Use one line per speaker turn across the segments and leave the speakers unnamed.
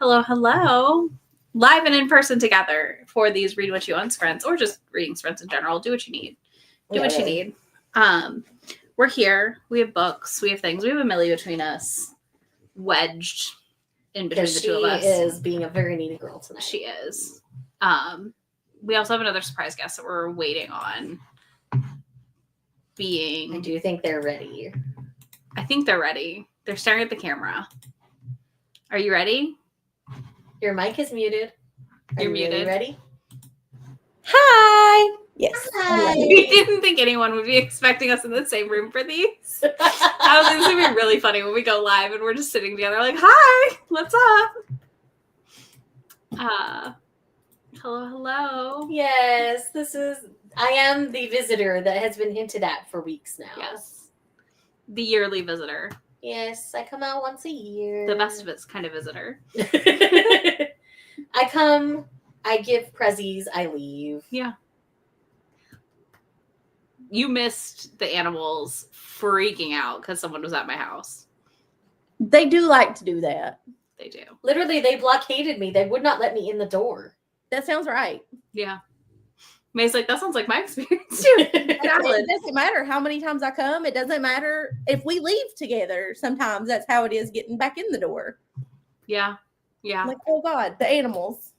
Hello, hello. Live and in person together for these Read What You Want sprints, or just reading sprints in general. Do what you need. Do what you need. We're here. We have books. We have things. We have a Millie between us, wedged in between the two of us.
She is being a very needy girl tonight.
She is. We also have another surprise guest that we're waiting on.
I do think they're ready.
I think they're ready. They're staring at the camera. Are you ready?
Your mic is muted.
You're muted.
Really ready?
Hi. Yes.
Hi.
We didn't think anyone would be expecting us in the same room for these. I was like, this is going to be really funny when we go live and we're just sitting together like, hi, what's up? Hello.
Yes, I am the visitor that has been hinted at for weeks now.
Yes. The yearly visitor.
Yes, I come out once a year.
The best of it's kind of visitor.
I come, I give prezzies, I leave.
Yeah. You missed the animals freaking out because someone was at my house.
They do like to do that.
They do.
Literally, they blockaded me. They would not let me in the door.
That sounds right.
Yeah. May's like, that sounds like my experience
too. It doesn't matter how many times I come. It doesn't matter if we leave together. Sometimes that's how it is getting back in the door.
Yeah. Yeah.
I'm like, oh God, the animals.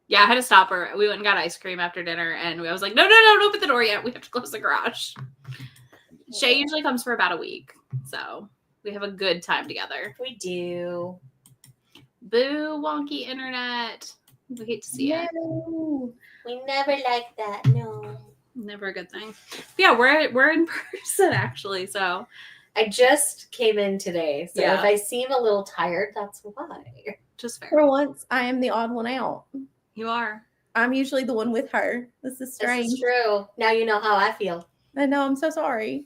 Yeah, I had to stop her. We went and got ice cream after dinner, and I was like, no, don't open the door yet. We have to close the garage. Shay usually comes for about a week, so we have a good time together.
We do.
Boo, wonky internet. We hate to see it.
We never like that. No.
Never a good thing. But yeah, we're in person actually, so.
I just came in today, so
yeah.
If I seem a little tired, that's why.
Just fair.
For once, I am the odd one out.
You are.
I'm usually the one with her. This is strange.
This is true. Now you know how I feel.
I know. I'm so sorry.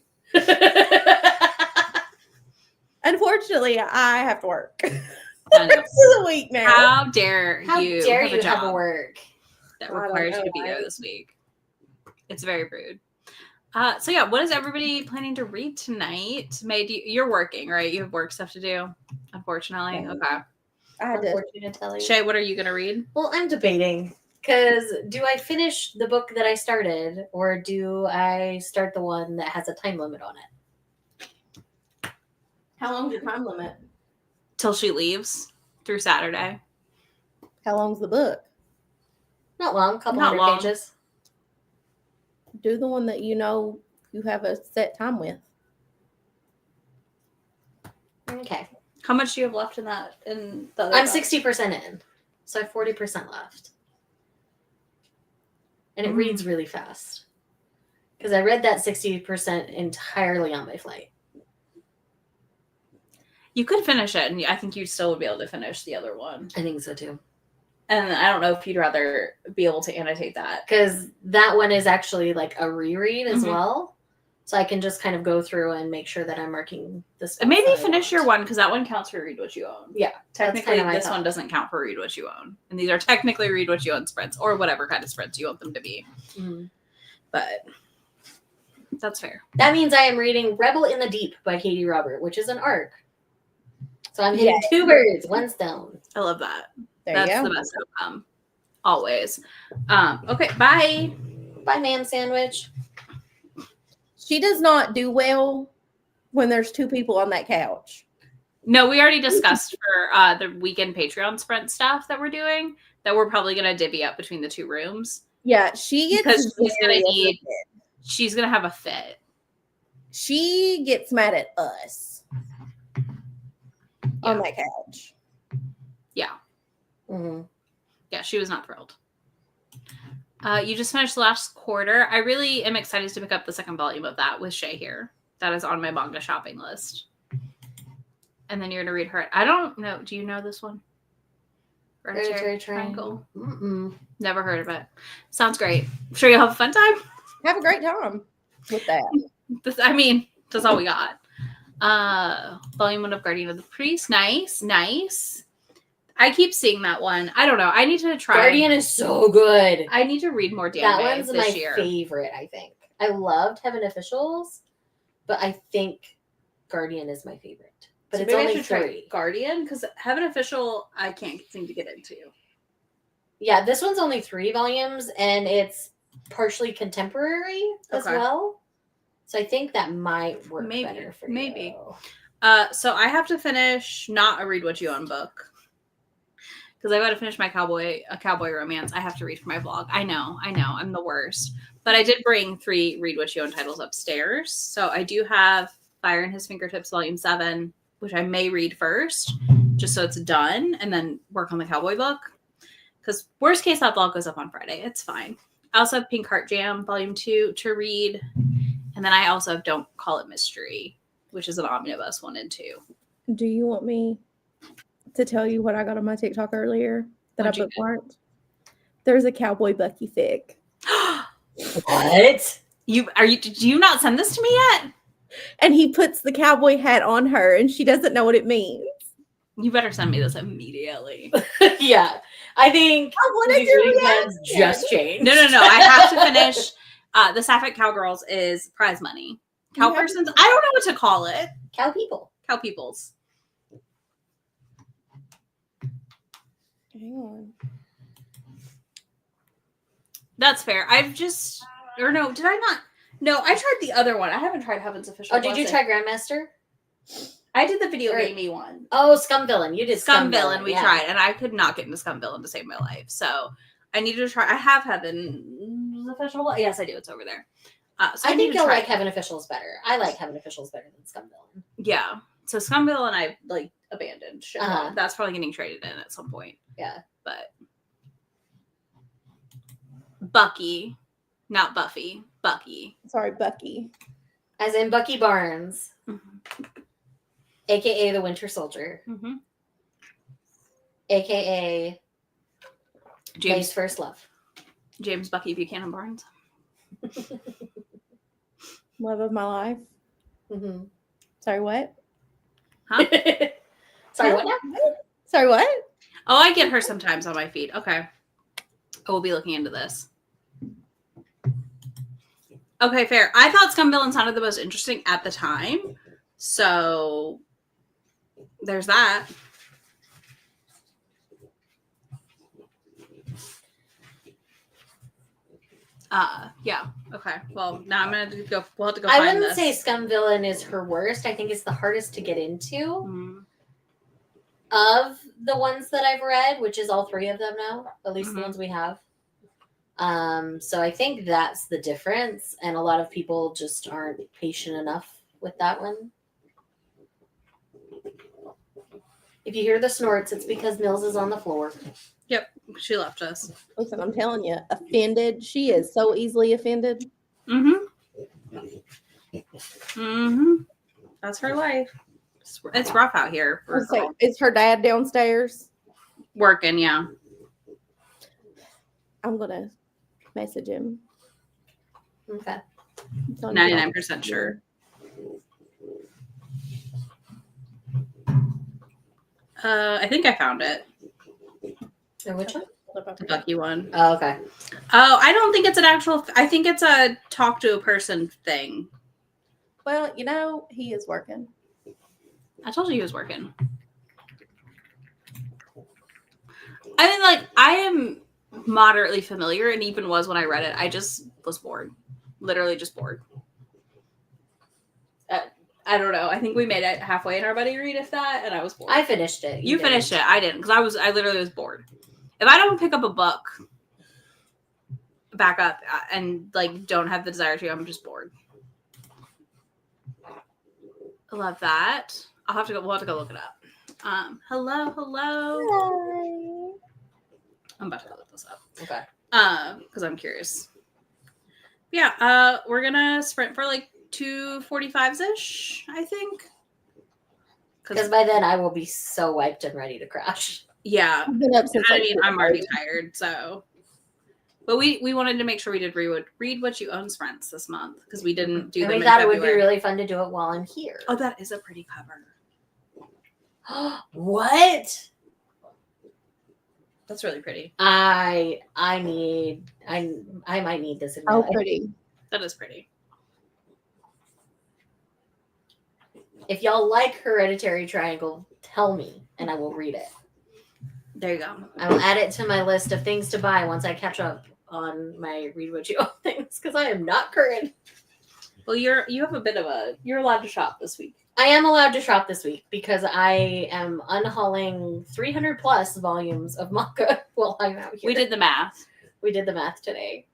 Unfortunately, I have to work.
I know.
For the week now.
How dare
How
you
dare
have
you
a job
have work
that requires you to be there this week? It's very rude. So yeah, what is everybody planning to read tonight? May, you're working, right? You have work stuff to do, unfortunately.
Yeah.
Okay.
Unfortunately.
Shay, what are you gonna read?
Well, I'm debating because do I finish the book that I started, or do I start the one that has a time limit on it?
How long's your time limit?
Till she leaves through Saturday.
How long's the book?
Not long, couple
Not
hundred
long.
pages.
Do the one that you know you have a set time with.
Okay.
How much do you have left in that? In the other
I'm
book?
60% in, so I have 40% left. And it reads really fast. Because I read that 60% entirely on my flight.
You could finish it, and I think you still would be able to finish the other one.
I think so too.
And I don't know if you'd rather be able to annotate that.
Because that one is actually like a reread as well. So I can just kind of go through and make sure that I'm marking this.
And maybe finish your one, because that one counts for Read What You Own.
Yeah.
Technically, this one doesn't count for Read What You Own. And these are technically Read What You Own sprints, or whatever kind of sprints you want them to be.
Mm-hmm.
But that's fair.
That means I am reading Rebel in the Deep by Katie Robert, which is an arc. So I'm hitting two birds, one stone.
I love that.
That's
the best outcome. Always. Okay, bye.
Bye, ma'am sandwich.
She does not do well when there's two people on that couch.
No, we already discussed for the weekend Patreon sprint stuff that we're doing that we're probably going to divvy up between the two rooms.
Yeah, she gets
because she's going to have a fit.
She gets mad at us on that couch.
Yeah.
Mm-hmm.
Yeah, she was not thrilled. You just finished the last quarter. I really am excited to pick up the second volume of that with Shay here. That is on my manga shopping list. And then you're going to read her. I don't know. Do you know this one?
Hereditary Triangle.
Never heard of it. Sounds great. I'm sure you'll have a fun time.
Have a great time with that.
That's all we got. Volume 1 of Guardian of the Priest. Nice. I keep seeing that one. I don't know. I need to try.
Guardian is so good.
I need to read more
That one's my favorite, I think. I loved Heaven Officials, but I think Guardian is my favorite. but
So
it's
maybe I
only
should try
3.
Guardian, because Heaven Official I can't seem to get into.
Yeah, this one's only 3 volumes, and it's partially contemporary as
Okay.
well. So I think that might work
Maybe,
better for
maybe.
you.
So I have to finish not a Read What You Own book. Because I got to finish my cowboy romance. I have to read for my vlog. I know, I'm the worst. But I did bring 3 Read What You Own titles upstairs. So I do have Fire in His Fingertips, Volume 7, which I may read first, just so it's done, and then work on the cowboy book. Because worst case, that vlog goes up on Friday. It's fine. I also have Pink Heart Jam, Volume 2 to read. And then I also have Don't Call It Mystery, which is an omnibus 1 and 2.
Do you want me to tell you what I got on my TikTok earlier that
What'd
I
you
bookmarked? There's a Cowboy Bucky fic.
What?
Did you not send this to me yet?
And he puts the cowboy hat on her and she doesn't know what it means.
You better send me this immediately.
Yeah. I think
I wanted
these
your
reading plans
reaction.
just changed.
No. I have to finish. The Sapphic Cowgirls is prize money. Cow
You have
persons. I don't know what to call it.
Cow people.
Cow peoples.
Hang on.
That's fair. Did I not? No, I tried the other one. I haven't tried Heaven's Official.
Oh, did you try Grandmaster?
I did the video
Or-
gamey one.
Oh, Scum Villain. You did
Scum Villain, we
yeah.
tried, and I could not get into Scum Villain to save my life. So I needed to try. I have Heaven's Official. Yes, I do. It's over there. So
I think you'll
try
like
it.
Heaven Officials better. I like Heaven Officials better than Scum Villain.
Yeah. So Scum Villain, I abandoned. Shit.
Uh-huh.
That's probably getting traded in at some point.
Yeah.
But Bucky, not Buffy. Bucky.
Sorry, Bucky.
As in Bucky Barnes,
Mm-hmm.
aka the Winter Soldier,
Mm-hmm.
aka
James
May's first love.
Bucky Buchanan Barnes.
Love of my life.
Mm-hmm.
Sorry, what?
Huh?
Sorry, what now?
Sorry, what?
Oh, I get her sometimes on my feed. Okay. I will be looking into this. Okay, fair. I thought Scum Villain sounded the most interesting at the time. So there's that. Yeah. Okay. Well, now I'm gonna go. We'll have to go.
I
find
wouldn't
this.
say Scum Villain is her worst. I think it's the hardest to get into
Mm,
of the ones that I've read, which is all 3 of them now, at least the
Mhm.
ones we have. So I think that's the difference, and a lot of people just aren't patient enough with that one. If you hear the snorts, it's because Mills is on the floor.
she left us.
Listen, I'm telling you, offended. She is so easily offended.
Mm-hmm. Mm-hmm. That's her life. It's rough out here. For
Let's say, is her dad downstairs?
working, yeah.
I'm gonna message him.
Okay.
99% sure. I think I found it.
And which one?
The Bucky one.
Oh, okay.
Oh, I don't think it's an actual. I think it's a talk to a person thing.
Well, you know, he is working.
I told you he was working. I mean, I am moderately familiar, and even was when I read it. I just was bored. Literally just bored. I don't know. I think we made it halfway in our buddy read, if that, and I was bored.
I finished it.
You finished it. I didn't, because I literally was bored. If I don't pick up a book, back up, and don't have the desire to, I'm just bored. I love that. We'll have to go look it up. Hello.
Hi.
I'm about to go look this up.
Okay.
Because I'm curious. Yeah, we're gonna sprint for 2:45s ish, I think.
Because by then I will be so wiped and ready to crash.
Yeah,
I've been up since
I
like
mean, I'm already
4:30.
tired, so. But we wanted to make sure we did read what you own sprints this month, because we didn't do
And
them
we
in
thought it
February.
would be really fun to do it while I'm here.
Oh, that is a pretty cover.
What?
That's really pretty.
I might need this in my
Oh,
life.
pretty.
That is pretty.
If y'all like Hereditary Triangle, tell me and I will read it.
There you go.
I will add it to my list of things to buy once I catch up on my read what you own things because I am not current.
Well, you're allowed to shop this week.
I am allowed to shop this week because I am unhauling 300 plus volumes of manga while I'm out here.
We did the math.
We did the math today.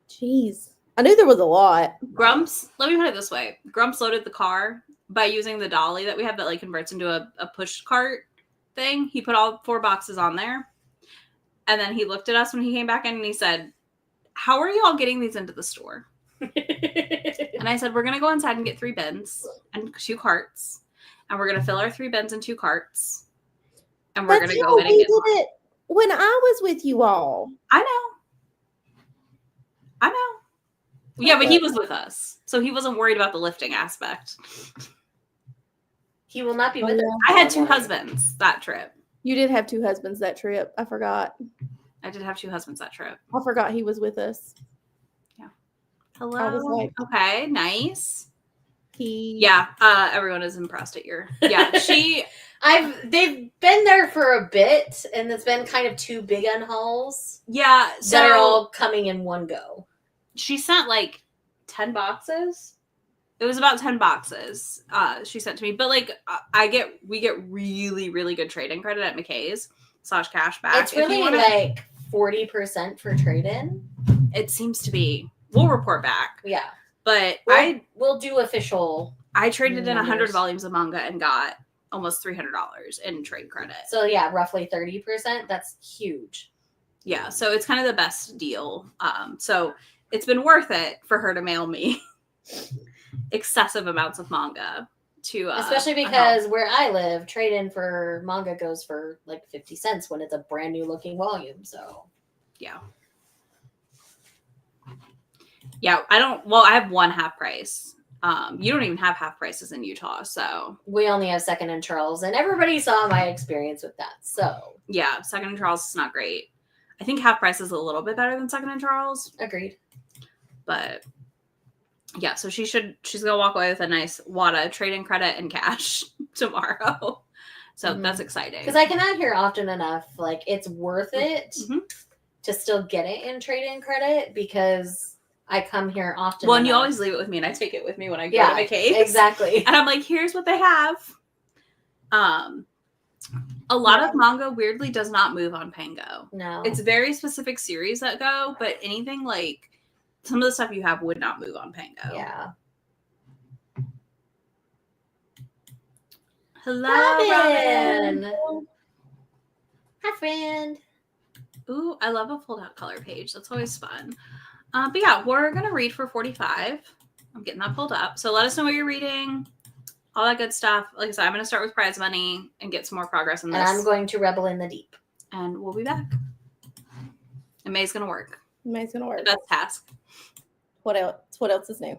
Jeez. I knew there was a lot.
Grumps, let me put it this way. Grumps loaded the car by using the dolly that we have that like converts into a push cart thing. He put all 4 boxes on there. And then he looked at us when he came back in and he said, "How are you all getting these into the store?" And I said, "We're going to go inside and get 3 bins and 2 carts. And we're going to fill our 3 bins and 2 carts. And we're going to go in and get more."
it when I was with you all.
I know. Yeah, but he was with us. So he wasn't worried about the lifting aspect.
He will not be with us.
I had 2 husbands that trip.
You did have 2 husbands that trip. I forgot.
I did have 2 husbands that trip.
I forgot he was with us.
Hello.
I was like,
okay, nice.
He.
Yeah, everyone is impressed at your. Yeah,
They've been there for a bit, and it's been kind of 2 big unhauls.
Yeah, so
that are all coming in one go.
She sent like 10 boxes. It was about 10 boxes. She sent to me, but like we get really, really good trade-in credit at McKay's / cash back.
It's really like 40% for trade-in.
It seems to be. We'll report back.
Yeah,
but
we'll do official.
I traded in 100
numbers.
volumes of manga and got almost $300 in trade credit.
So yeah, roughly 30%. That's huge.
Yeah, so it's kind of the best deal. So it's been worth it for her to mail me excessive amounts of manga to
especially because where I live, trade-in for manga goes for like 50 cents when it's a brand new looking volume. So
yeah. Yeah, I have 1 half price. You don't even have half prices in Utah, so
we only have Second and Charles, and everybody saw my experience with that. So
yeah, Second and Charles is not great. I think half price is a little bit better than Second and Charles.
Agreed.
But yeah, so she's gonna walk away with a nice WADA trade-in credit and cash tomorrow. So that's exciting.
Because I come out here often enough, like it's worth it to still get it in trade-in credit because I come here often.
Well, and you always leave it with me, and I take it with me when I go to McKay's.
Exactly.
And I'm like, here's what they have. A lot of manga weirdly does not move on Pango.
No.
It's very specific series that go, but anything like some of the stuff you have would not move on Pango.
Yeah.
Hello,
Robin. Hi, friend.
Ooh, I love a fold-out color page. That's always fun. But yeah, we're going to read for 45. I'm getting that pulled up. So let us know what you're reading. All that good stuff. Like I said, I'm going to start with prize money and get some more progress in this.
And I'm going to Rebel in the Deep.
And we'll be back. And May's going to work.
May's going to work.
The best task.
What else? What else is new?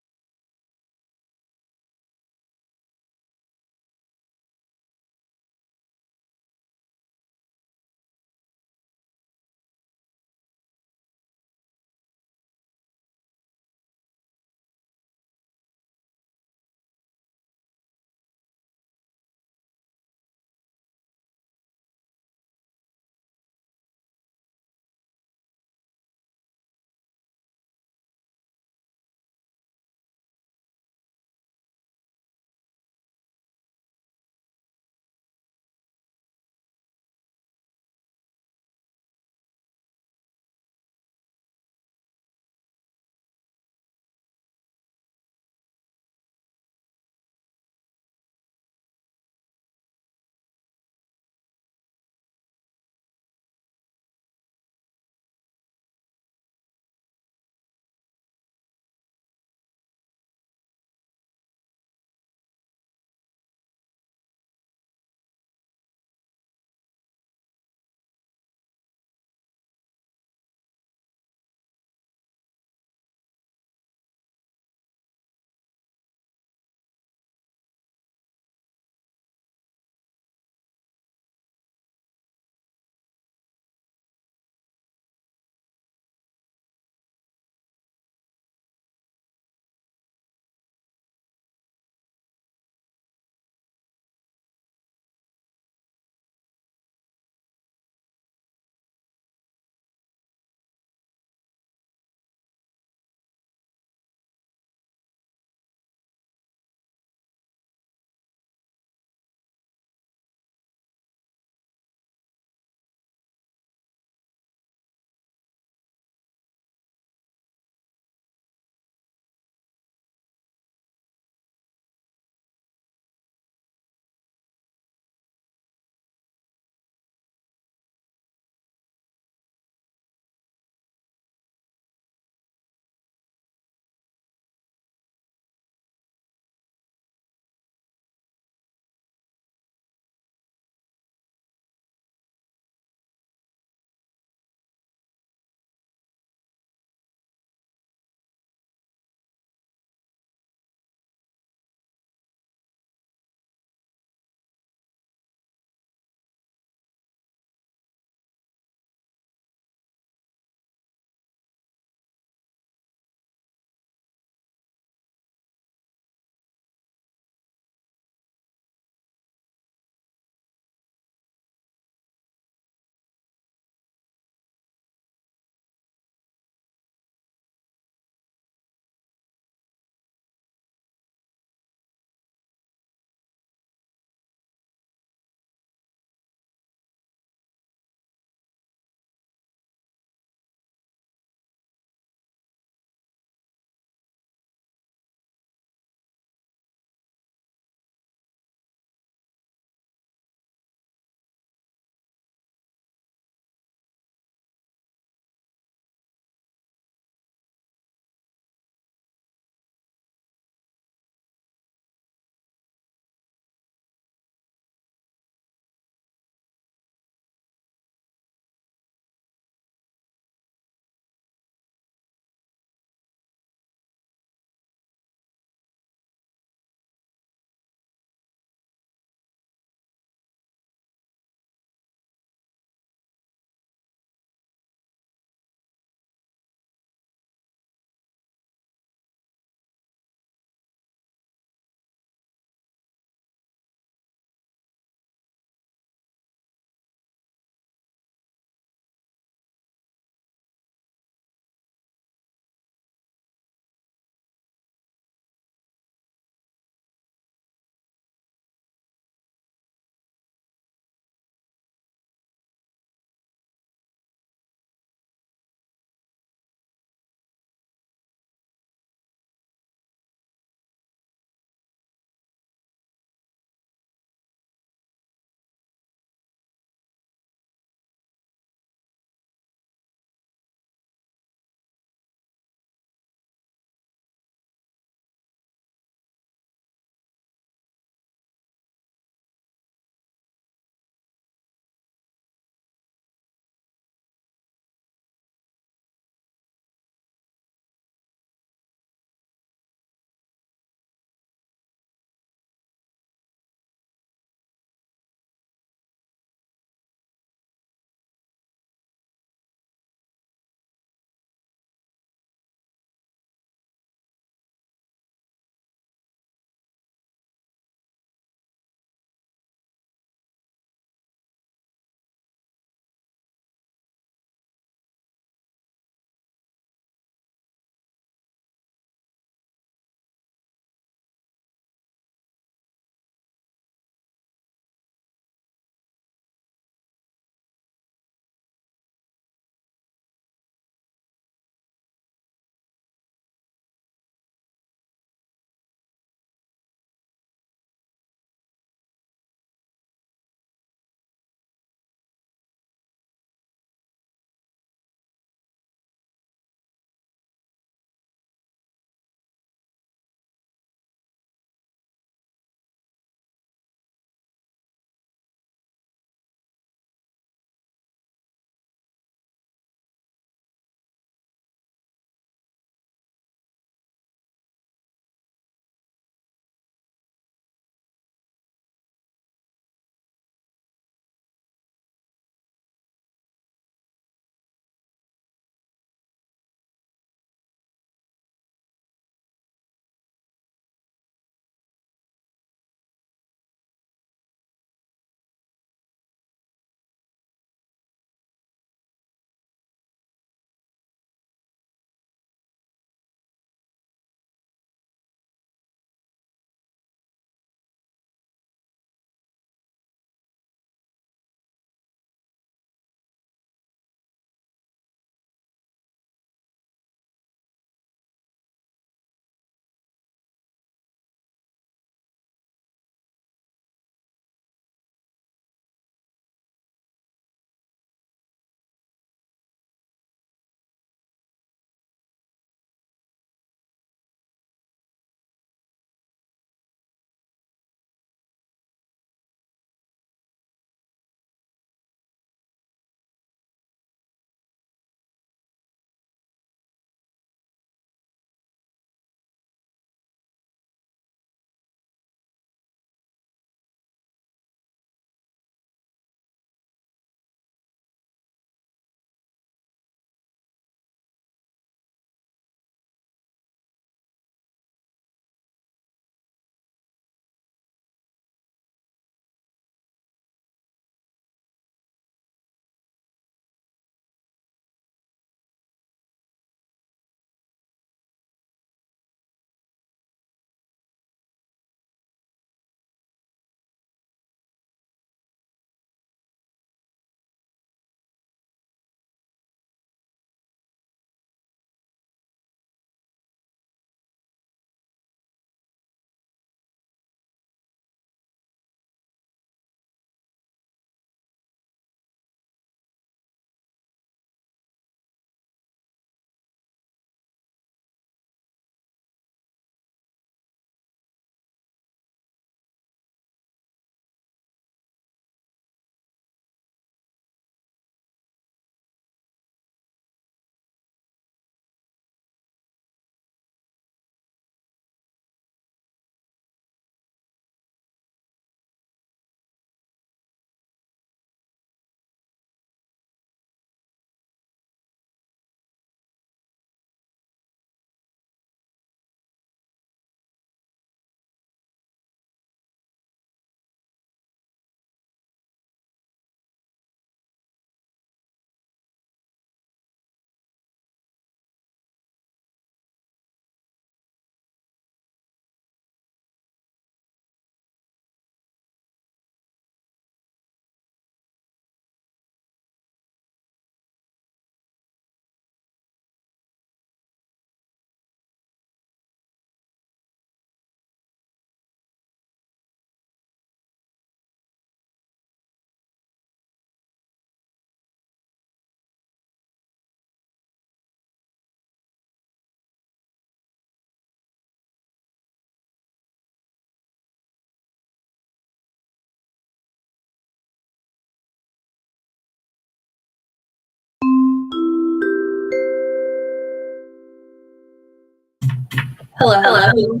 Hello, hello.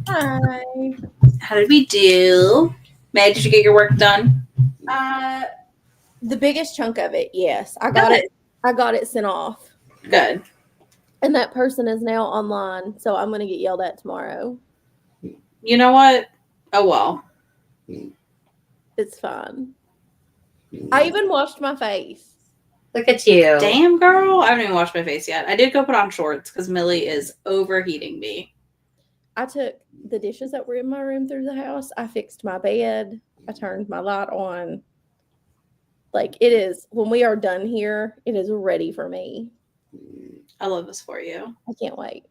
Hi.
How did we do? May, did you get your work done?
The biggest chunk of it, yes. I got it. I got it sent off.
Good.
And that person is now online, so I'm gonna get yelled at tomorrow.
You know what? Oh well.
It's fine. I even washed my face.
Look at you.
Damn, girl. I haven't even washed my face yet. I did go put on shorts because Millie is overheating me.
I took the dishes that were in my room through the house. I fixed my bed. I turned my light on. Like, it is, when we are done here, it is ready for me.
I love this for you.
I can't wait.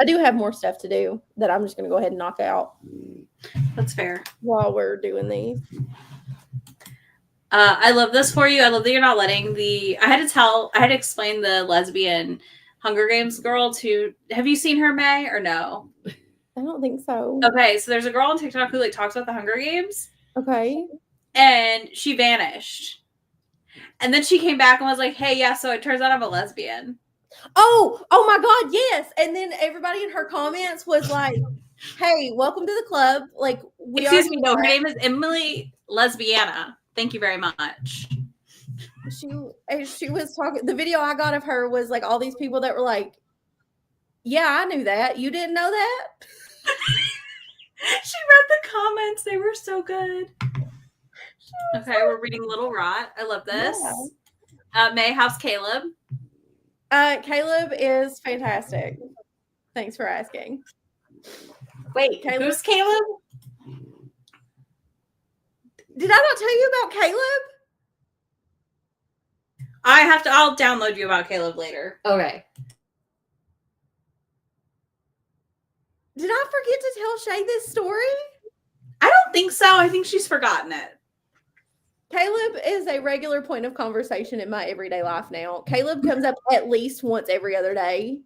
I do have more stuff to do that I'm just going to go ahead and knock out
That's fair.
while we're doing these.
I love this for you. I love that you're not letting I had to explain the lesbian Hunger Games girl to, have you seen her, May, or no?
I don't think so.
Okay, so there's a girl on TikTok who like talks about the Hunger Games,
Okay.
and she vanished. And then she came back and was like, hey, yeah, so it turns out I'm a lesbian.
Oh my God, yes. And then everybody in her comments was like, hey, welcome to the club. Like,
Excuse me, no, her name is Emily Lesbiana. Thank you very much.
She was talking, the video I got of her was like all these people that were like, yeah, I knew that. You didn't know that?
She read the comments. They were so good. Okay, we're reading Little Rot. I love this. Yeah. May, how's Caleb?
Caleb is fantastic. Thanks for asking.
Wait, who's Caleb?
Did I not tell you about Caleb?
I'll download you about Caleb later.
Okay.
Did I forget to tell Shay this story?
I don't think so. I think she's forgotten it.
Caleb is a regular point of conversation in my everyday life now. Caleb comes up at least once every other day.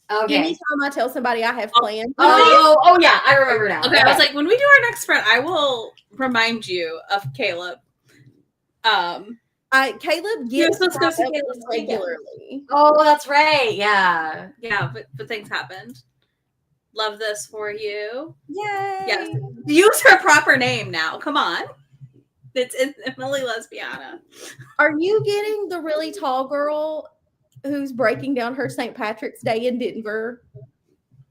Okay.
Anytime I tell somebody I have plans.
Oh yeah, I remember now.
Okay, I was like, when we do our next sprint, I will remind you of Caleb.
Caleb gets
supposed to go see
up
Caleb
regularly.
Oh, that's right. Yeah.
Yeah, but things happened. Love this for you.
Yay.
Yes. Use her proper name now. Come on. It's Emily Lesbiana.
Are you getting the really tall girl who's breaking down her St. Patrick's Day in Denver?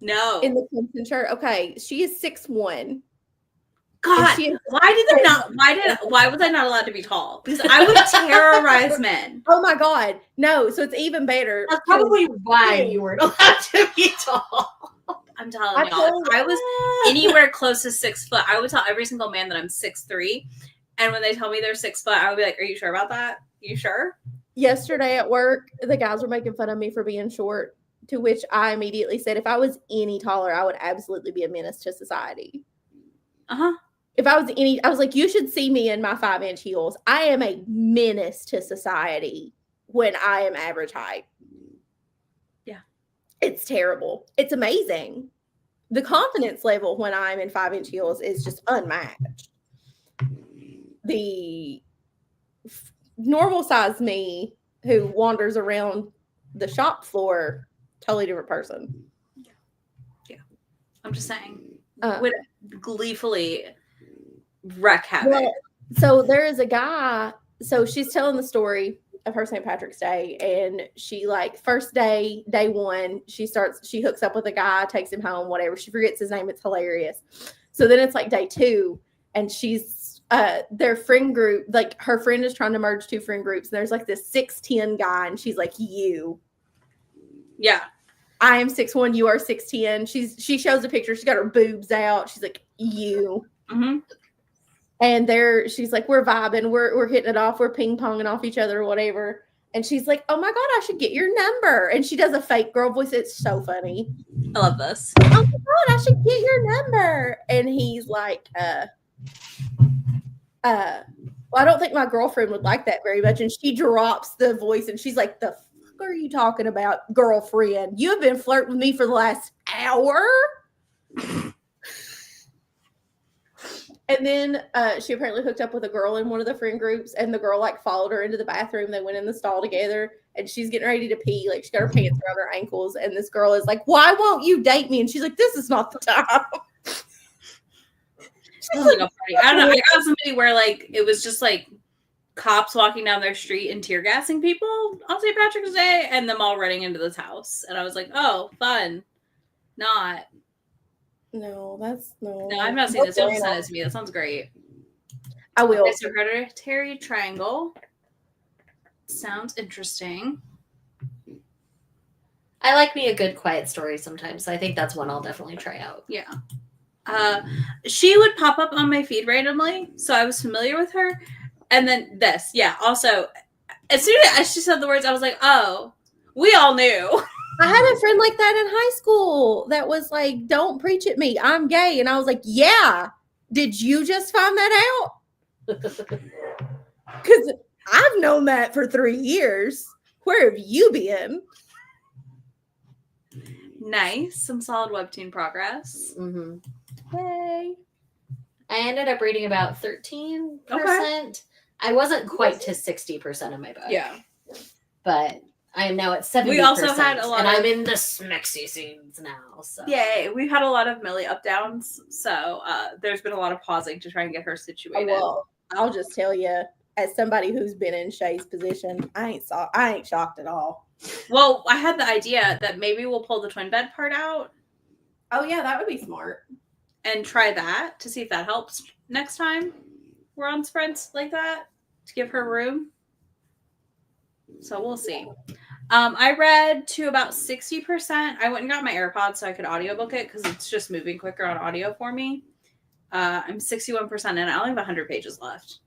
No.
In the Clemson shirt? Okay. She is 6'1".
God, why was I not allowed to be tall? Because I would terrorize men.
Oh my God. No, so it's even better.
That's probably why you weren't allowed to be tall.
I'm telling y'all, if I was anywhere close to 6 foot, I would tell every single man that I'm 6'3". And when they tell me they're 6 foot, I would be like, are you sure about that? You sure?
Yesterday at work, the guys were making fun of me for being short, to which I immediately said, if I was any taller, I would absolutely be a menace to society.
Uh-huh.
If I was I was like, you should see me in my 5-inch heels. I am a menace to society when I am average height.
Yeah.
It's terrible. It's amazing. The confidence level when I'm in 5-inch heels is just unmatched. The normal size me who wanders around the shop floor, totally different person.
Yeah. I'm just saying. Would gleefully wreck havoc.
Well, so there is a guy, so she's telling the story of her St. Patrick's Day, and she like first day one, she hooks up with a guy, takes him home, whatever. She forgets his name. It's hilarious. So then it's like day 2, and she's their friend group, like her friend is trying to merge 2 friend groups, and there's like this 6'10" guy, and she's like, you. Yeah. I am 6'1", you are 6'10". She shows a picture, she's got her boobs out. She's like, you.
Mm-hmm.
And she's like, we're vibing, we're hitting it off, we're ping-ponging off each other or whatever. And she's like, oh my God, I should get your number. And she does a fake girl voice. It's so funny.
I love this.
Oh my God, I should get your number. And he's like, well, I don't think my girlfriend would like that very much. And she drops the voice and she's like, the fuck are you talking about, girlfriend? You have been flirting with me for the last hour? And then she apparently hooked up with a girl in one of the friend groups, and the girl like followed her into the bathroom. They went in the stall together, and she's getting ready to pee. Like, she got her pants around her ankles, and this girl is like, "Why won't you date me?" And she's like, "This is not the time."
Sounds like a party. I don't know. I got somebody where like it was just like cops walking down their street and tear gassing people on St. Patrick's Day, and them all running into this house. And I was like, "Oh, fun." Not.
No, that's no.
No, I've not seen this. You'll have to send it to me. That sounds great.
I will.
Okay, so Hereditary Triangle sounds interesting.
I like me a good quiet story sometimes. So I think that's one I'll definitely try out.
Yeah. She would pop up on my feed randomly, so I was familiar with her. And then this, yeah. Also, as soon as she said the words, I was like, "Oh, we all knew."
I had a friend like that in high school that was like, "Don't preach at me. I'm gay." And I was like, "Yeah. Did you just find that out?" Because I've known that for 3 years. Where have you been?
Nice. Some solid webtoon progress.
Mm-hmm.
Yay.
I ended up reading about 13%. I wasn't quite to 60% of my book.
Yeah.
But I am now at 70%.
We also had a lot
and
of-
I'm in the smexy scenes now. So
Yay. We've had a lot of Millie up downs, so there's been a lot of pausing to try and get her situated.
Well, I'll just tell you, as somebody who's been in Shay's position, I ain't shocked at all.
Well, I had the idea that maybe we'll pull the twin bed part out
Oh yeah, that would be smart.
and try that to see if that helps next time we're on sprints like that to give her room. So we'll see. I read to about 60%. I went and got my AirPods so I could audiobook it because it's just moving quicker on audio for me. I'm 61% in. I only have 100 pages left.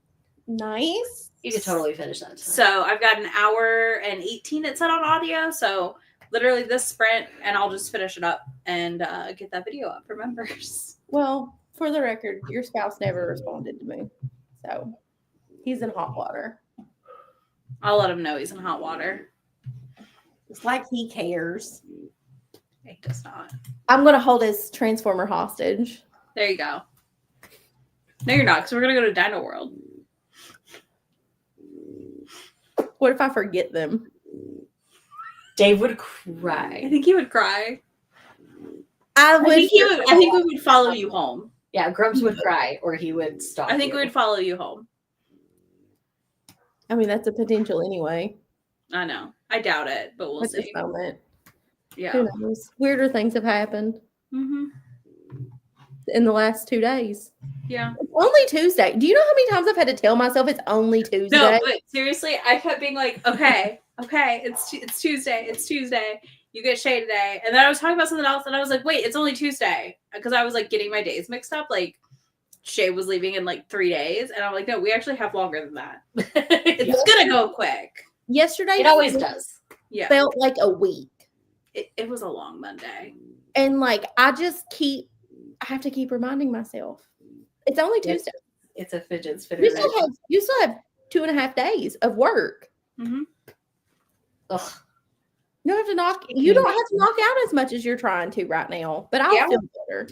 Nice.
you could totally finish that. Tonight.
So I've got an hour and 18 it said on audio. So literally this sprint, and I'll just finish it up and get that video up for members.
Well, for the record, your spouse never responded to me. So he's in hot water.
I'll let him know he's in hot water.
It's like he cares.
He does not.
I'm going to hold his Transformer hostage.
There you go. No, you're not, because we're going to go to Dino World.
What if I forget them?
Dave would
I
cry.
think he would cry.
I
think we would follow you home.
Yeah, Grumps would cry, or he would stop.
I think
you.
we would follow you home.
I mean, that's a potential anyway.
I know. I doubt it, but we'll
At this
see.
moment.
Yeah.
Who knows? Weirder things have happened
Mm-hmm.
in the last 2 days.
Yeah.
It's only Tuesday. Do you know how many times I've had to tell myself it's only Tuesday?
No, but seriously, I kept being like, okay, it's Tuesday. You get Shay today. And then I was talking about something else, and I was like, wait, it's only Tuesday. Because I was like getting my days mixed up. Like, Shay was leaving in like 3 days. And I'm like, no, we actually have longer than that. It's going to go quick.
Yesterday
It always does.
Yeah.
felt like a week.
It was a long Monday.
And like I have to keep reminding myself. It's only Tuesday.
It's a fidget spinner.
You still have 2.5 days of work.
Mm-hmm.
Ugh.
You don't have to knock out as much as you're trying to right now. But I'll feel better.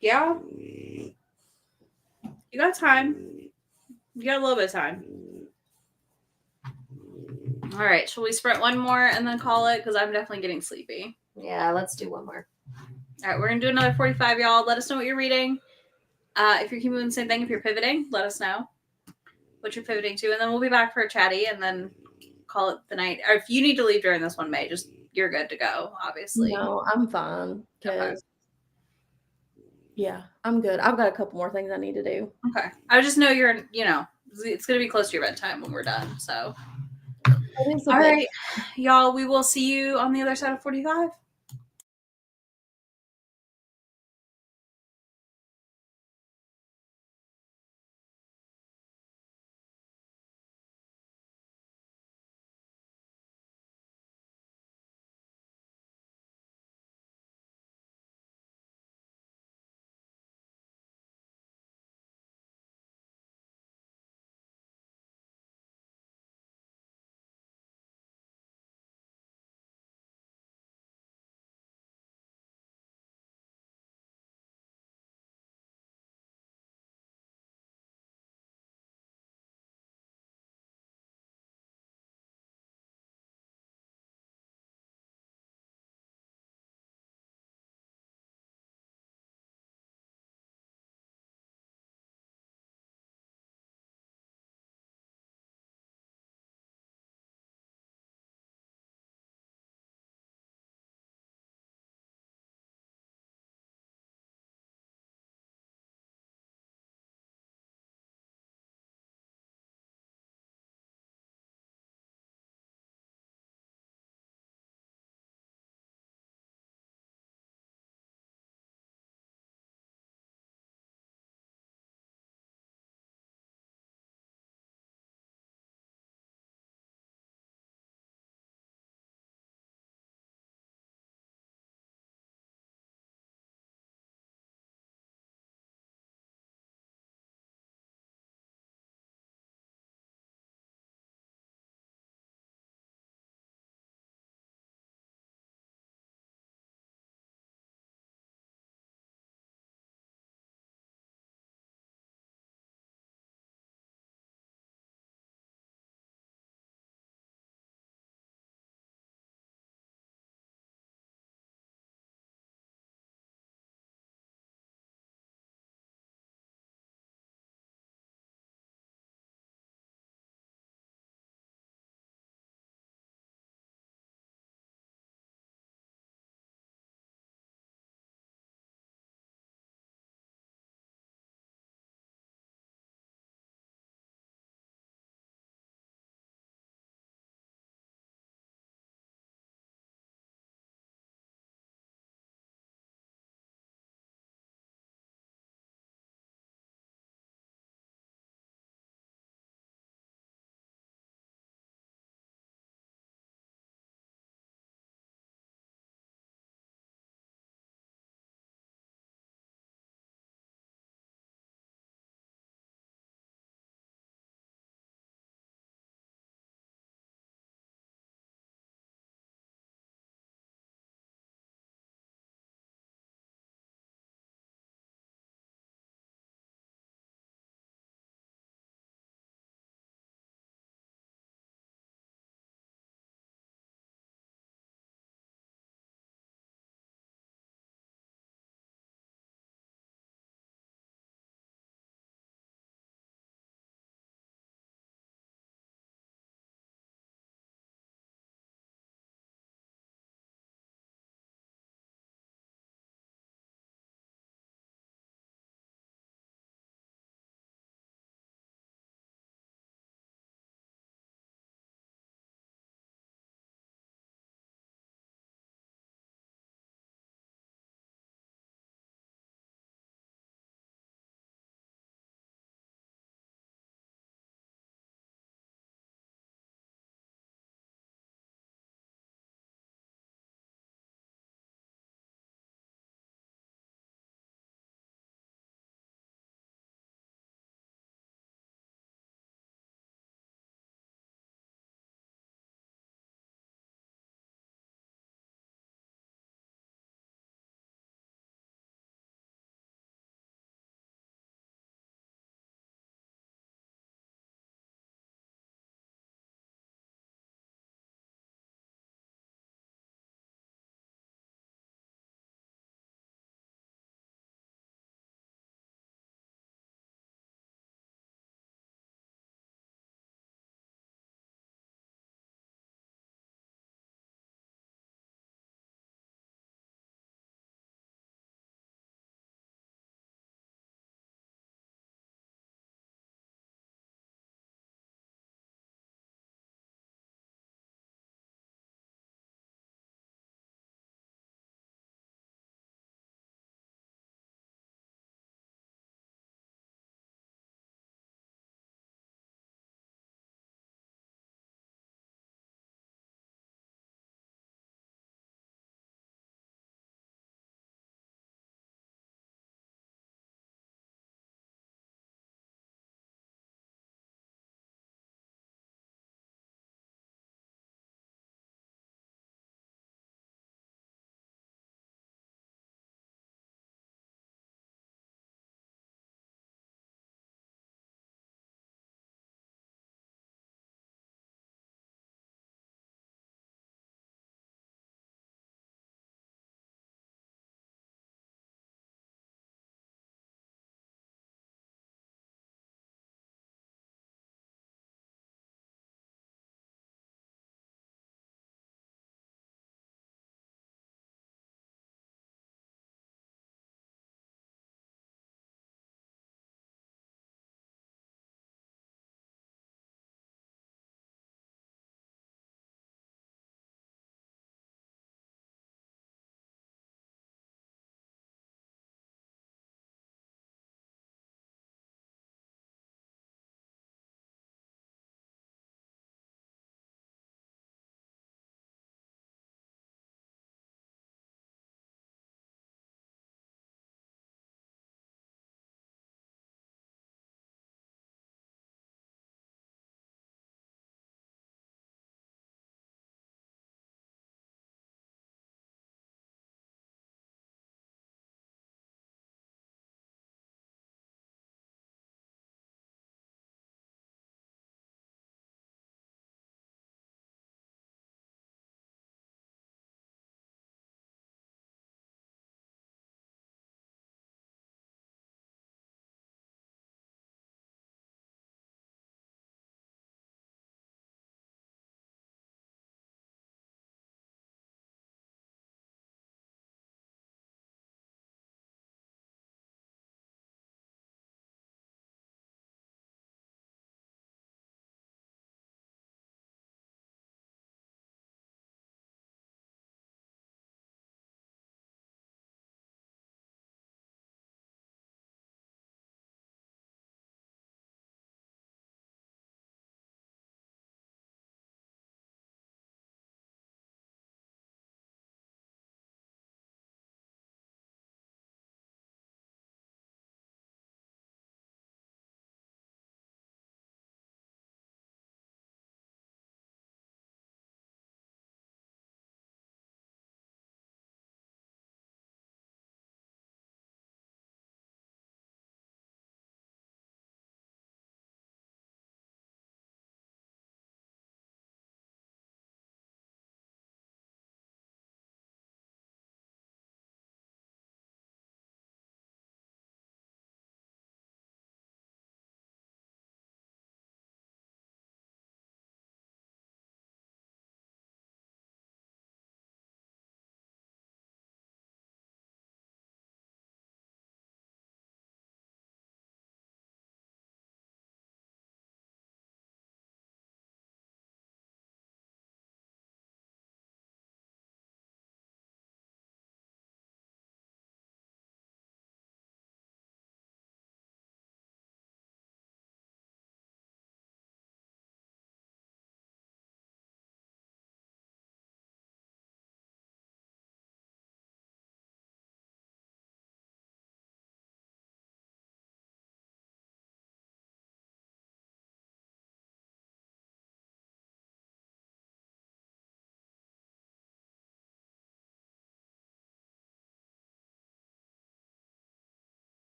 Yeah. You got time. You got a little bit of time. All right. Shall we sprint one more and then call it? Because I'm definitely getting sleepy.
Yeah, let's do one more.
All right. We're going to do another 45, y'all. Let us know what you're reading. If you're keeping doing the same thing, if you're pivoting, let us know what you're pivoting to. And then we'll be back for a chatty and then call it the night. Or if you need to leave during this one, May, you're good to go, obviously.
No, I'm fine.
Okay.
Yeah, I'm good. I've got a couple more things I need to do.
Okay. I just know it's going to be close to your bedtime when we're done. So, all right, y'all, we will see you on the other side of 45.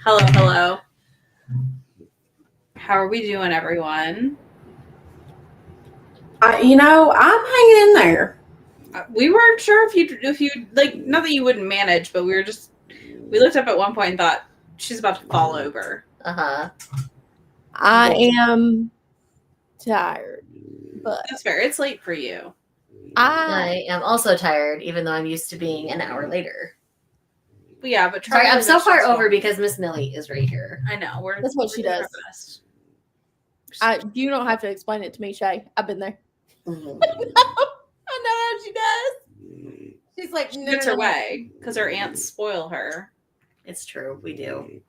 Hello. How are we doing, everyone?
I'm hanging in there.
We weren't sure if you like, not that you wouldn't manage, but we looked up at one point and thought she's about to fall over.
Uh-huh.
I am tired, but
That's fair. It's late for you.
I am also tired, even though I'm used to being an hour later.
But yeah, but
Sorry, I'm so
Charlie's
far
stressful.
over because Miss Millie is right here.
I know.
That's what
we're
she
doing our
does.
best.
You don't have to explain it to me, Shay. I've been there.
Mhm.
I know how she does. She's like,
She
no,
gets
no,
her
no.
way because her aunts spoil her.
It's true, we do.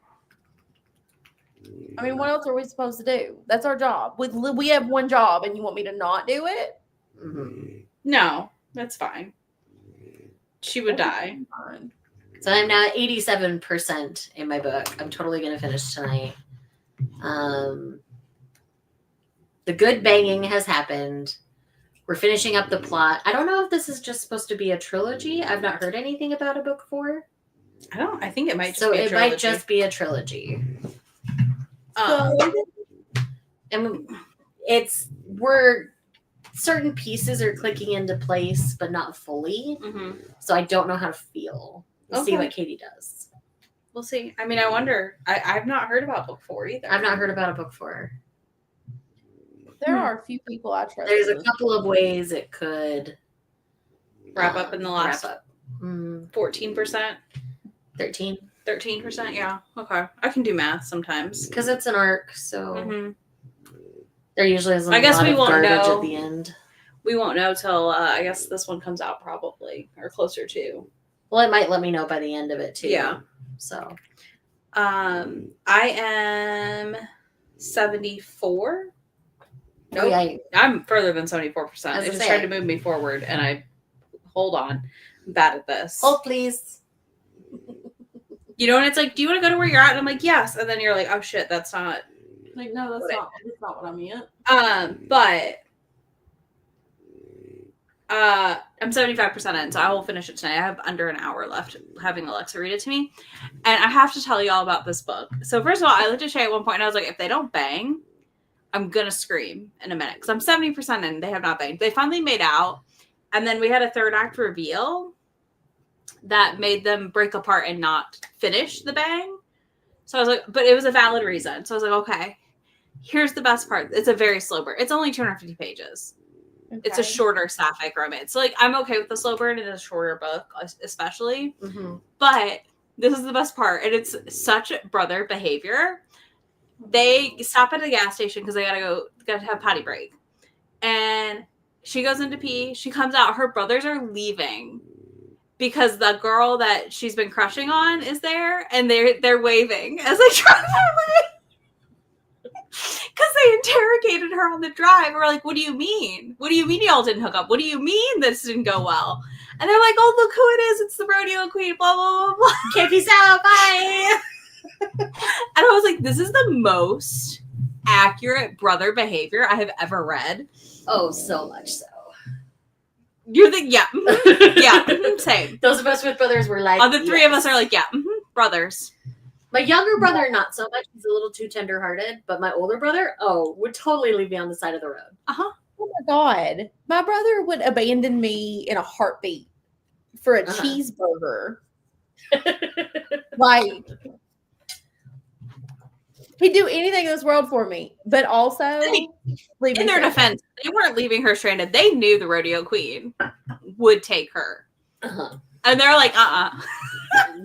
I mean, what else are we supposed to do? That's our job. We have one job, and you want me to not do it?
Mm-hmm.
No, that's fine. She would die.
Fine.
So I'm now at 87% in my book. I'm totally going to finish tonight. The good banging has happened. We're finishing up the plot. I don't know if this is just supposed to be a trilogy. I've not heard anything about a book 4.
I think it might just
So
be a
it
trilogy.
might just be a trilogy.
Um,
And we're certain pieces are clicking into place, but not fully.
mhm.
So I don't know how to feel. We'll see
Okay.
what Katie does.
We'll see. I mean, I wonder. I've not heard about book 4 either.
I've not heard about a book 4.
There are a few people I trust.
There's
in
a
this.
couple of ways it could
Wrap up in the last
wrap up.
14%,
13,
13%. Yeah. Okay. I can do math sometimes.
because it's an arc, so
hmm
there usually isn't
I guess
a lot
we
of
won't
garbage
know.
at the end.
We won't know till I guess this one comes out probably or closer to.
Well, it might let me know by the end of it too.
Yeah.
So
I am 74.
oh yeah,
I'm further than 74%.
I was
It
gonna
just
say.
tried to move me forward, and hold on. I'm bad at this.
hold please.
You know, and it's like, do you want to go to where you're at? And I'm like, yes. And then you're like, oh shit, that's not.
Like, no, that's
What
not what I meant.
But I'm 75% in, so I will finish it tonight. I have under an hour left having Alexa read it to me. And I have to tell you all about this book. So first of all, I looked at Shay at one point and I was like, if they don't bang, I'm gonna scream in a minute. Because I'm 70% in, they have not banged. They finally made out, and then we had a third act reveal that made them break apart and not finish the bang. So I was like, but it was a valid reason. So I was like, okay, here's the best part. It's a very slow burn. It's only 250 pages. It's a shorter sapphic romance. So like, I'm okay with the slow burn in a shorter book, especially.
Mm-hmm.
But this is the best part, and it's such brother behavior. They stop at a gas station because they gotta have potty break, and she goes in to pee. She comes out. Her brothers are leaving because the girl that she's been crushing on is there, and they're waving as they drive away. Because they interrogated her on the drive. We're like, what do you mean? What do you mean y'all didn't hook up? What do you mean this didn't go well? And they're like, oh, look who it is. It's the rodeo queen, blah, blah, blah, blah.
Okay, peace out. Bye.
And I was like, this is the most accurate brother behavior I have ever read.
Oh, so much so.
You're the, yeah, same.
Those of us with brothers were like,
The three of us are like, yeah, brothers.
My younger brother, not so much. He's a little too tender-hearted. But my older brother, would totally leave me on the side of the road.
Uh-huh.
Oh my god, my brother would abandon me in a heartbeat for a cheeseburger. Like, he'd do anything in this world for me, but also leave me
In their
stranded.
defense, they weren't leaving her stranded. They knew the rodeo queen would take her.
Uh-huh.
And they're like,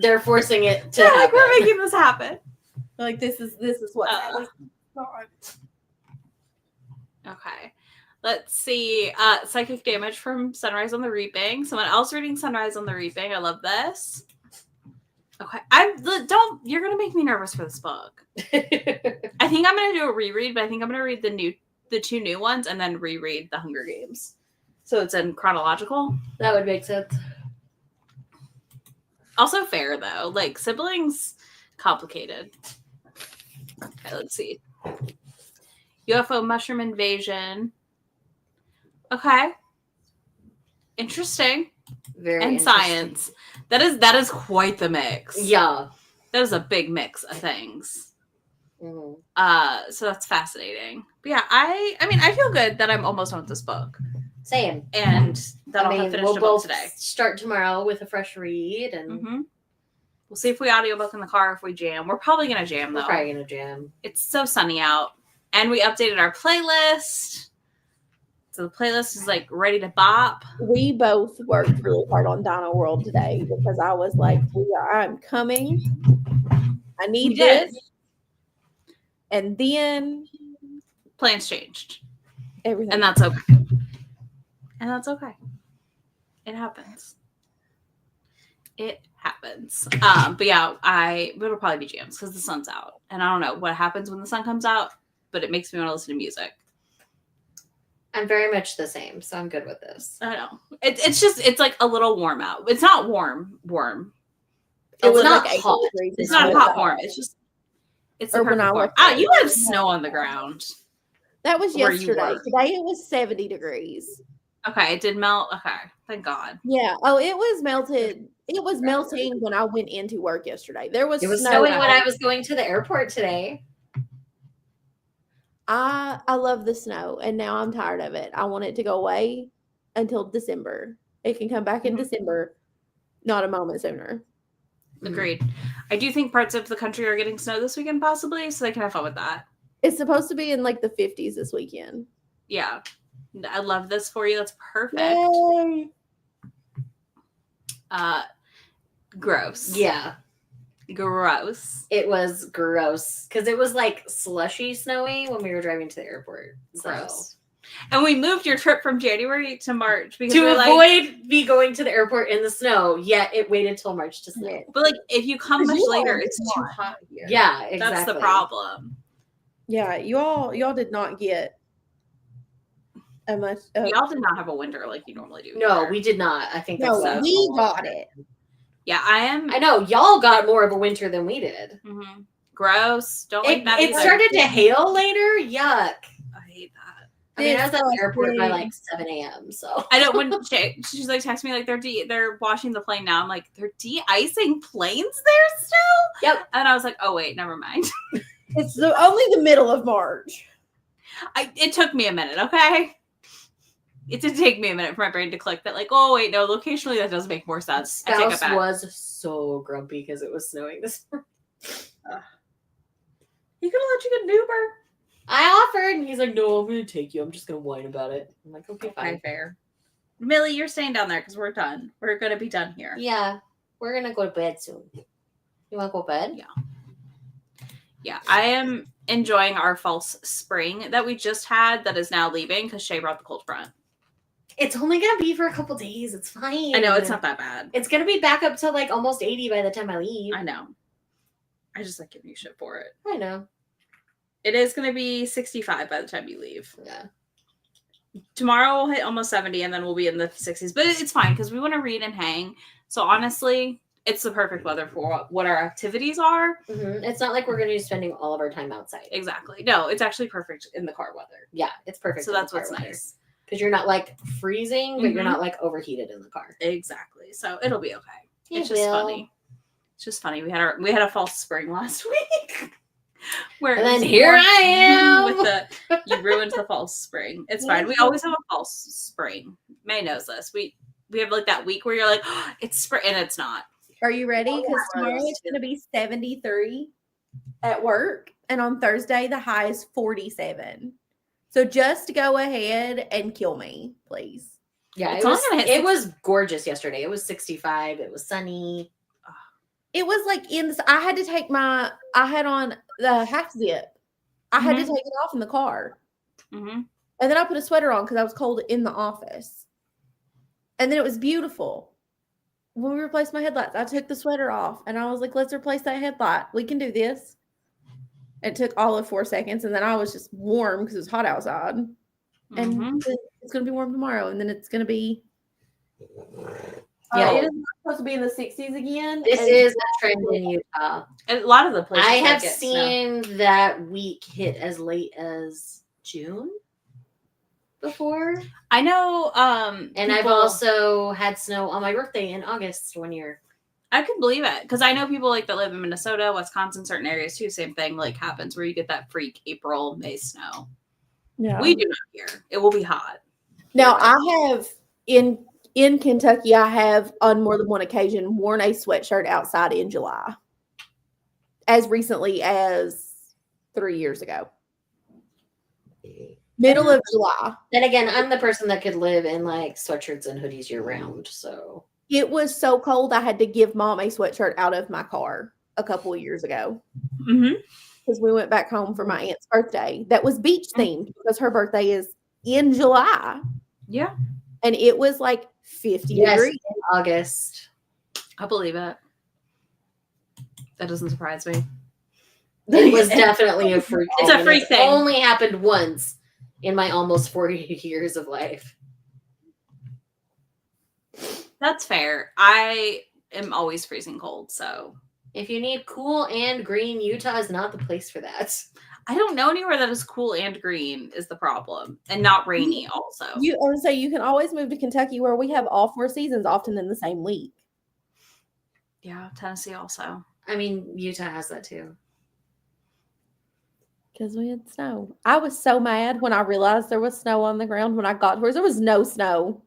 They're forcing it to
They're like,
happen.
we're making this happen.
Like, this is what.
Okay. Let's see. Psychic damage from Sunrise on the Reaping. Someone else reading Sunrise on the Reaping. I love this. Okay. You're gonna make me nervous for this book. I think I'm gonna do a reread, but I think I'm gonna read the two new ones and then reread the Hunger Games. So it's in chronological.
That would make sense.
Also fair though. Like, siblings, complicated. Okay, let's see. UFO mushroom invasion. Okay. Interesting.
Very
And
interesting.
science. That is quite the mix.
Yeah.
That was a big mix of things.
Mhm.
So that's fascinating. But yeah, I mean, I feel good that I'm almost done with this book.
Same.
And that I'll have
mean,
finished
we'll
a book
both
today.
start tomorrow with a fresh read, and
Mm-hmm. We'll see if we audiobook in the car, if we jam. We're probably going to jam,
we're
though.
probably gonna jam.
It's so sunny out. And we updated our playlist. So the playlist is like ready to bop.
We both worked really hard on Dino World today because I was like, I'm coming. I
We
need
did.
this. And then
Plans changed.
everything.
And that's okay. And that's okay. It happens. It happens. But yeah, it'll probably be jams because the sun's out. And I don't know what happens when the sun comes out, but it makes me want to listen to music.
I'm very much the same, so I'm good with this.
I know. It's like a little warm out. It's not warm.
It
It's
was
not
like 8
hot.
degrees.
It's not hot warm. It's just it's the
Or when
perfect
I
warm.
was
Ah,
there.
you have snow on the ground.
That was
where you
yesterday.
were.
Today it was 70 degrees.
Okay, it did melt. Okay, thank God.
Yeah. Oh, it was melted. It was melting when I went into work yesterday. There was
It was
snow.
snowing
out.
when I was going to the airport today.
I love the snow, and now I'm tired of it. I want it to go away until December. It can come back in
Mhm.
December, not a moment sooner.
Agreed. I do think parts of the country are getting snow this weekend, possibly, so they can have fun with that.
It's supposed to be in like the 50s this weekend.
Yeah, I love this for you. That's perfect.
Yay.
Gross.
Yeah,
Gross.
it was gross because it was like slushy snowy when we were driving to the airport. So.
Gross. And we moved your trip from January to March because
To
we were like,
avoid me going to the airport in the snow, yet it waited till March to snow.
Yeah.
but like if you come much
You all
later,
did
it's too
not.
hot here.
Yeah, exactly.
That's the problem.
Yeah, y'all did not get a much.
Y'all did not have a winter like you normally do.
No,
either.
we did not. I think
No,
that's
we got it.
Yeah, I am.
I know y'all got more of a winter than we did.
Mhm. Gross. Don't like that.
It
either.
started to hail later. Yuck.
I hate that.
I mean, I was at the airport by
Disgusting.
like 7 a.m. So
I don't. When she's like texting me like they're washing the plane now. I'm like they're de-icing planes there still.
Yep.
And I was like, oh wait, never mind.
It's only the middle of March.
It took me a minute. Okay. It did take me a minute for my brain to click that, like, oh wait, no, locationally that does make more sense. I take it
spouse
back.
was so grumpy because it was snowing this morning.
He could have let you get an Uber.
I offered, and he's like, "No, I'm going to take you. I'm just going to whine about it." I'm like, "Okay, fine."
Fair. Millie, you're staying down there because we're done. We're gonna be done here.
Yeah, we're gonna go to bed soon. You want to go to bed?
Yeah, I am enjoying our false spring that we just had that is now leaving because Shay brought the cold front.
It's only gonna be for a couple days. It's fine.
I know it's not that bad.
It's gonna be back up to like almost 80 by the time I leave.
I know. I just like giving you shit for it.
I know.
It is gonna be 65 by the time you leave.
Yeah.
Tomorrow we'll hit almost 70 and then we'll be in the 60s. But it's fine because we want to read and hang. So honestly, it's the perfect weather for what our activities are.
Mm-hmm. It's not like we're gonna be spending all of our time outside.
Exactly. No, it's actually perfect in the car weather.
Yeah, it's perfect.
So that's what's nice.
Because you're not like freezing, but you're
Mhm.
not like overheated in the car.
Exactly. So it'll be okay.
It
It's just
will.
funny. It's just funny. We had a false spring last week. Where
And
it was
then here
warm
I am.
with you ruined the false spring. It's fine. We always have a false spring. May knows this. We have like that week where you're like, oh, it's spring, and it's not.
Are you ready? Because tomorrow it's going to be 73 at work, and on Thursday the high is 47. So just go ahead and kill me, please.
Yeah,
It's only gonna hit
it was gorgeous yesterday. It was 65. It was sunny.
It was like I had to take I had on the half zip. I had to take it off in the car.
Mm-hmm.
And then I put a sweater on because I was cold in the office. And then it was beautiful. When we replaced my headlights, I took the sweater off and I was like, let's replace that headlight. We can do this. It took all of 4 seconds. And then I was just warm because it was hot outside.
Mm-hmm.
And it's going to be warm tomorrow. And then it's going to be.
Yeah.
It is not supposed to be in the 60s again.
This
and-
is a trend in Utah.
And a lot of the places
I
that
have
get snow.
seen that week hit as late as June before.
I know.
And I've also had snow on my birthday in August one year.
I can believe it because I know people like that live in Minnesota, Wisconsin, certain areas too. Same thing like happens where you get that freak April, May snow.
Yeah.
We do not here. It will be hot.
Now I have in Kentucky, I have on more than one occasion worn a sweatshirt outside in July, as recently as 3 years ago. Middle of July.
Then again, I'm the person that could live in like sweatshirts and hoodies year round. So
It was so cold I had to give mom a sweatshirt out of my car a couple of years ago
Mm-hmm.
because we went back home for my aunt's birthday. That was beach themed because her birthday is in July.
Yeah,
And it was like 50 degrees.
in August.
I believe it. That doesn't surprise me.
It was definitely a freak.
It's a freak
It's
thing.
only happened once in my almost 40 years of life.
That's fair. I am always freezing cold, so
If you need cool and green, Utah is not the place for that.
I don't know anywhere that is cool and green is the problem, and not rainy also.
I would say you can always move to Kentucky where we have all 4 seasons often in the same week.
Yeah, Tennessee also.
I mean, Utah has that too.
Because we had snow. I was so mad when I realized there was snow on the ground when I got to where there was no snow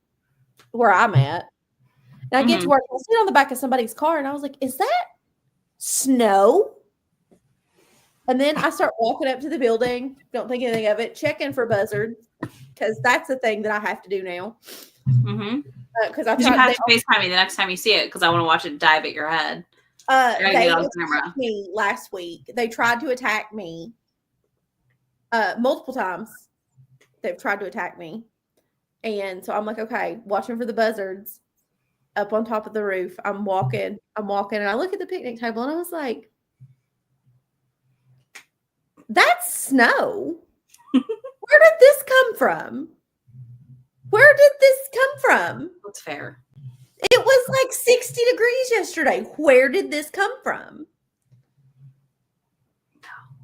where I'm at. And I get to work, I sit on the back of somebody's car, and I was like, is that snow? And then I start walking up to the building, don't think anything of it, checking for buzzards, because that's the thing that I have to do now.
Mm-hmm.
Because I
You have to FaceTime me the next time you see it because I want to watch it dive at your head.
they
get on
attacked
camera.
me last week. They tried to attack me multiple times. They've tried to attack me. And so I'm like, okay, watching for the buzzards up on top of the roof. I'm walking, and I look at the picnic table and I was like, that's snow. Where did this come from? Where did this come from?
That's fair.
It was like 60 degrees yesterday. Where did this come from?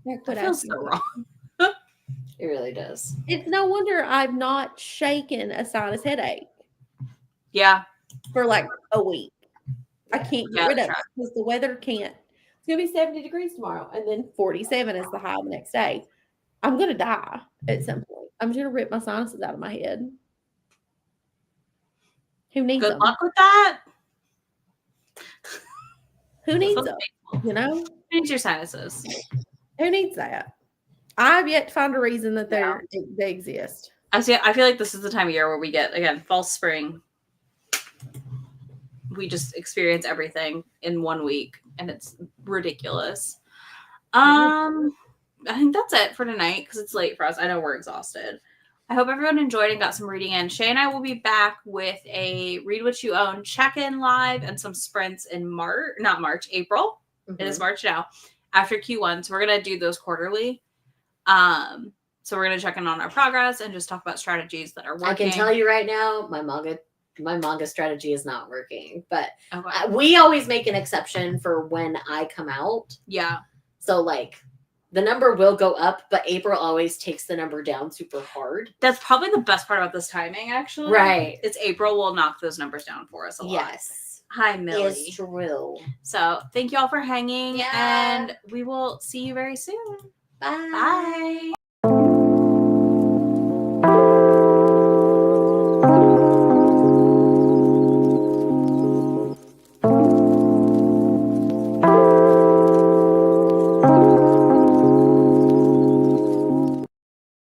That feels so wrong.
It really does.
It's no wonder I've not shaken a sinus headache
Yeah.
for like a week. I can't get rid of it
that's
because the weather can't. It's going to be 70 degrees tomorrow, and then 47 is the high the next day. I'm going to die at some point. I'm just going to rip my sinuses out of my head. Who needs
Good
them?
luck with that.
Who needs
Sounds
them?
painful.
You know?
Who needs your sinuses?
Who needs that? I've yet to find a reason that they exist.
I feel like this is the time of year where we get, again, fall, spring. We just experience everything in 1 week, and it's ridiculous. I think that's it for tonight because it's late for us. I know we're exhausted. I hope everyone enjoyed and got some reading in. Shay and I will be back with a Read What You Own check-in live and some sprints in April.
Mm-hmm.
It is March now, after Q1. So we're going to do those quarterly. So we're going to check in on our progress and just talk about strategies that are working.
I can tell you right now, my manga strategy is not working, but
Okay.
we always make an exception for when I come out.
Yeah.
So like the number will go up, but April always takes the number down super hard.
That's probably the best part about this timing, actually.
Right.
It's April will knock those numbers down for us a lot.
Yes.
Hi, Millie.
It's true.
So thank you all for hanging,
Yeah.
and we will see you very soon.
Bye.
Bye.